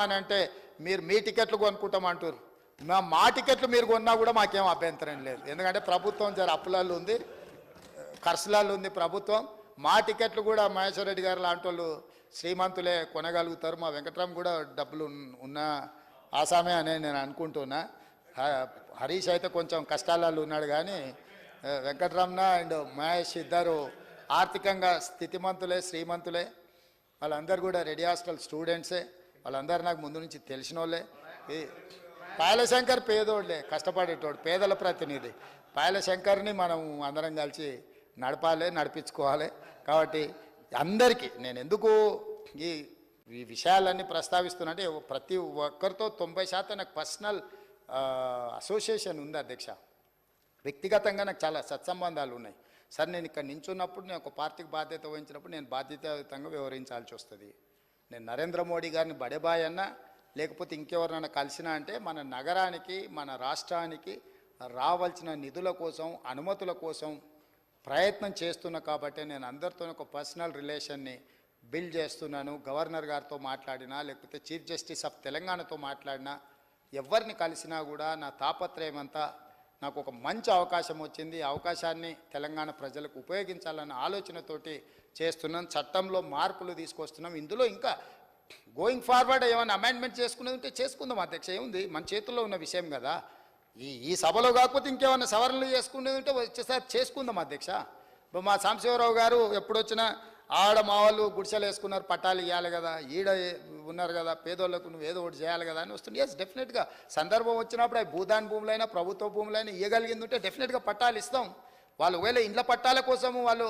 అని అంటే మీరు మీ టికెట్లు కొనుక్కుంటామంటారు. మా టికెట్లు మీరు కొన్నా కూడా మాకేం అభ్యంతరం లేదు. ఎందుకంటే ప్రభుత్వం జర అప్పులలో ఉంది, ఖర్చులలో ఉంది ప్రభుత్వం. మా టికెట్లు కూడా మహేశ్వర రెడ్డి గారు లాంటి వాళ్ళు శ్రీమంతులే కొనగలుగుతారు. మా వెంకట్రామ్ కూడా డబ్బులు ఉన్న ఆసామే అని నేను అనుకుంటున్నా. హరీష్ అయితే కొంచెం కష్టాలలో ఉన్నాడు, కానీ వెంకట్రామ్న అండ్ మహేష్ ఇద్దరు ఆర్థికంగా స్థితిమంతులే, శ్రీమంతులే. వాళ్ళందరూ కూడా రెడీ హాస్టల్ స్టూడెంట్సే. వాళ్ళందరూ నాకు ముందు నుంచి తెలిసిన వాళ్ళే. పాయలశంకర్ పేదోళ్ళే, కష్టపడేటోడు, పేదల ప్రతినిధి. పాయలశంకర్ని మనం అందరం కలిసి నడపాలి, నడిపించుకోవాలి. కాబట్టి అందరికీ నేను ఎందుకు ఈ విషయాలన్నీ ప్రస్తావిస్తున్నా అంటే ప్రతి ఒక్కరితో 90% నాకు పర్సనల్ అసోసియేషన్ ఉంది అధ్యక్ష. వ్యక్తిగతంగా నాకు చాలా సత్సంబంధాలు ఉన్నాయి. సార్ నేను ఇక్కడ నించున్నప్పుడు, నేను ఒక పార్టీకి బాధ్యత వహించినప్పుడు నేను బాధ్యతాయుతంగా వ్యవహరించాల్సి వస్తుంది. నేను నరేంద్ర మోడీ గారిని బడేబాయ్ అన్నా లేకపోతే ఇంకెవరినైనా కలిసినా అంటే మన నగరానికి, మన రాష్ట్రానికి రావాల్సిన నిధుల కోసం, అనుమతుల కోసం ప్రయత్నం చేస్తున్నా. కాబట్టి నేను అందరితో ఒక పర్సనల్ రిలేషన్ని బిల్డ్ చేస్తున్నాను. గవర్నర్ గారితో మాట్లాడినా లేకపోతే చీఫ్ జస్టిస్ ఆఫ్ తెలంగాణతో మాట్లాడినా, ఎవరిని కలిసినా కూడా నా తాపత్రయం అంతా నాకు ఒక మంచి అవకాశం వచ్చింది. ఈ అవకాశాన్ని తెలంగాణ ప్రజలకు ఉపయోగించాలన్న ఆలోచనతోటి చేస్తున్నాం. చట్టంలో మార్పులు తీసుకొస్తున్నాం. ఇందులో ఇంకా గోయింగ్ ఫార్వర్డ్ ఏమైనా అమెండ్మెంట్ చేసుకునేది ఉంటే చేసుకుందాం అధ్యక్ష. ఏముంది, మన చేతుల్లో ఉన్న విషయం కదా. ఈ సభలో కాకపోతే ఇంకేమైనా సవరణలు చేసుకునేది ఉంటే వచ్చేసారి చేసుకుందాం అధ్యక్ష. ఇప్పుడు మా సాంబశివరావు గారు ఎప్పుడు వచ్చినా ఆడ మా వాళ్ళు గుడిసెలు వేసుకున్నారు, పట్టాలు ఇవ్వాలి కదా, ఈడ ఉన్నారు కదా, పేదోళ్ళకు నువ్వు ఏదో ఒకటి చేయాలి కదా అని వస్తుంది. ఎస్, డెఫినెట్గా సందర్భం వచ్చినప్పుడు అవి భూదాన్ భూములైనా ప్రభుత్వ భూములైనా ఇవ్వగలిగింది ఉంటే డెఫినెట్గా పట్టాలు ఇస్తాం. వాళ్ళు ఒకవేళ ఇండ్ల పట్టాల కోసము వాళ్ళు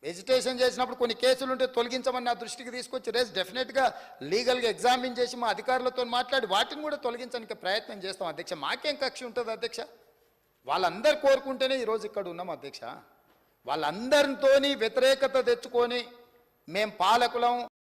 ఎజిటేషన్ చేసినప్పుడు కొన్ని కేసులు ఉంటే తొలగించమని నా దృష్టికి తీసుకొచ్చి డెఫినెట్గా లీగల్గా ఎగ్జామిన్ చేసి మా అధికారులతో మాట్లాడి వాటిని కూడా తొలగించడానికి ప్రయత్నం చేస్తాం అధ్యక్ష. మాకేం కక్ష ఉంటుంది అధ్యక్ష? వాళ్ళందరూ కోరుకుంటేనే ఈరోజు ఇక్కడ ఉన్నాం అధ్యక్ష. వాళ్ళందరితోని వ్యతిరేకత తెచ్చుకొని మేం పాలకులం,